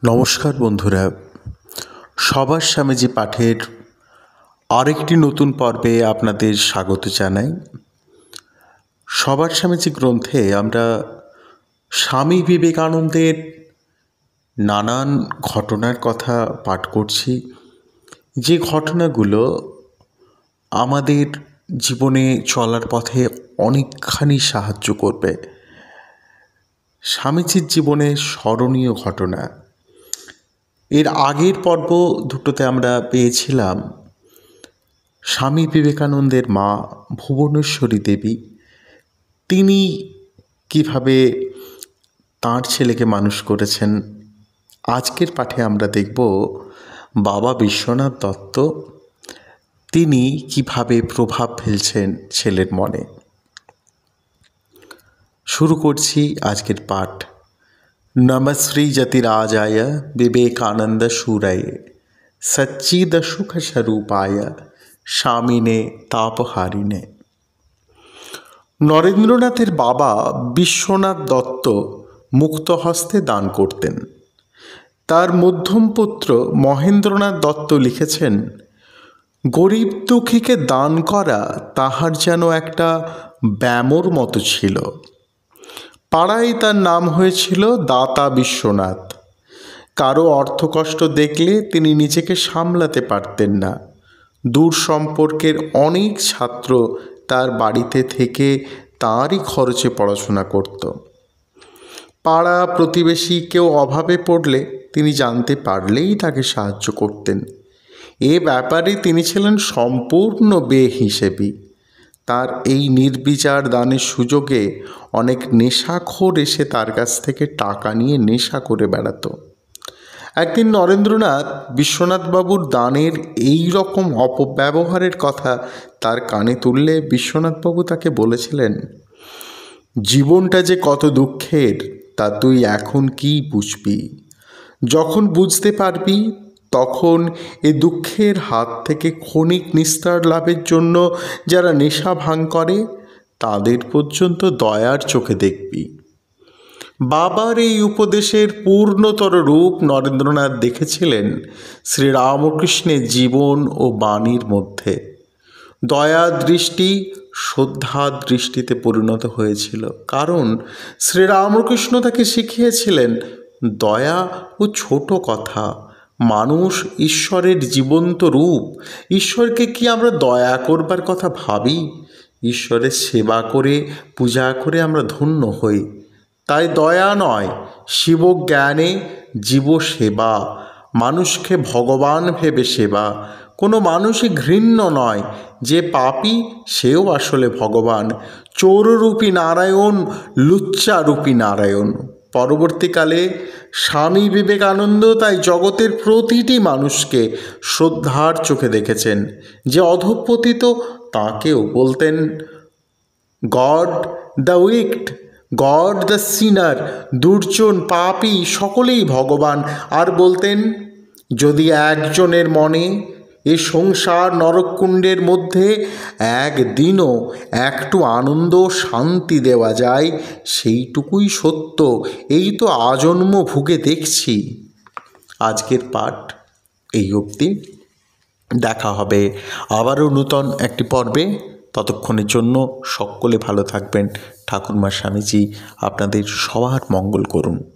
নমস্কার বন্ধুরা, সবার স্বামীজি পাঠের আরেকটি নতুন পর্বে আপনাদের স্বাগত জানাই। সবার স্বামীজি গ্রন্থে আমরা স্বামী বিবেকানন্দের নানান ঘটনার কথা পাঠ করছি, যে ঘটনাগুলো আমাদের জীবনে চলার পথে অনেকখানি সাহায্য করবে। স্বামীজির জীবনে স্মরণীয় ঘটনা। এর আগের পর্ব দুটোতে আমরা পেয়েছিলাম স্বামী বিবেকানন্দের মা ভুবনেশ্বরী দেবী, তিনি কিভাবে তাঁর ছেলেকে মানুষ করেছেন। আজকের পাঠে আমরা দেখব বাবা বিশ্বনাথ দত্ত, তিনি কিভাবে প্রভাব ফেলছেন ছেলের মনে। শুরু করছি আজকের পাঠ। নমশ্রী যতিরাজায় বিবেকানন্দ সুরায়ে সচ্চিদ সুখ স্বরূপায় স্বামিনে তাপহারিণে। নরেন্দ্রনাথের বাবা বিশ্বনাথ দত্ত মুক্তহস্তে দান করতেন। তার মধ্যম পুত্র মহেন্দ্রনাথ দত্ত লিখেছেন, গরিব দুঃখীকে দান করা তাহার যেন একটা ব্যামোর মতো ছিল। পাড়ায় তার নাম হয়েছিল দাতা বিশ্বনাথ। কারো অর্থকষ্ট দেখলে তিনি নিজেকে সামলাতে পারতেন না। দূর সম্পর্কের অনেক ছাত্র তার বাড়িতে থেকে তাঁরই খরচে পড়াশোনা করত। পাড়া প্রতিবেশী কেউ অভাবে পড়লে তিনি জানতে পারলেই তাকে সাহায্য করতেন। এ ব্যাপারে তিনি ছিলেন সম্পূর্ণ বেহিসেবি। তার এই নির্বিচার দানের সুযোগে অনেক নেশাখোর এসে তার কাছ থেকে টাকা নিয়ে নেশা করে বেড়াত। একদিন নরেন্দ্রনাথ বিশ্বনাথবাবুর দানের এই রকম অপব্যবহারের কথা তার কানে তুললে বিশ্বনাথবাবু তাকে বলেছিলেন, জীবনটা যে কত দুঃখের তা তুই এখন কি বুঝবি। যখন বুঝতে পারবি তখন এ দুঃখের হাত থেকে ক্ষণিক নিস্তার লাভের জন্য যারা নেশা ভাঙ করে তাদের পর্যন্ত দয়ার চোখে দেখবি। বাবার এই উপদেশের পূর্ণতর রূপ নরেন্দ্রনাথ দেখেছিলেন শ্রীরামকৃষ্ণের জীবন ও বাণীর মধ্যে। দয়া দৃষ্টি শ্রদ্ধা দৃষ্টিতে পরিণত হয়েছিল, কারণ শ্রীরামকৃষ্ণ তাকে শিখিয়েছিলেন দয়া ও ছোট কথা। মানুষ ঈশ্বরের জীবন্ত রূপ। ঈশ্বরকে কি আমরা দয়া করবার কথা ভাবি? ঈশ্বরের সেবা করে পূজা করে আমরা ধন্য হই। তাই দয়া নয়, শিবজ্ঞানে জীব সেবা, মানুষকে ভগবান ভেবে সেবা। কোনো মানুষই ঘৃণ্য নয়, যে পাপী সেও আসলে ভগবান। চোররূপী নারায়ণ, লুচ্চারূপী নারায়ণ। পরবর্তীকালে স্বামী বিবেকানন্দ তাই জগতের প্রতিটি মানুষকে শ্রদ্ধার চোখে দেখেছেন। যে অধঃপতিত তাকেও বলতেন God the wicked, God the sinner. দুর্জন পাপী সকলেই ভগবান। আর বলতেন, যদি একজনের মনে এ সংসার নরককুণ্ডের মধ্যে একদিনও একটু আনন্দ শান্তি দেওয়া যায়, সেইটুকুই সত্য। এই তো আজন্ম ভুগে দেখছি। আজকের পাঠ এই অবধি। দেখা হবে আবারও নূতন একটি পর্বে। ততক্ষণের জন্য সকলে ভালো থাকবেন। ঠাকুরমা স্বামীজি আপনাদের সবার মঙ্গল করুন।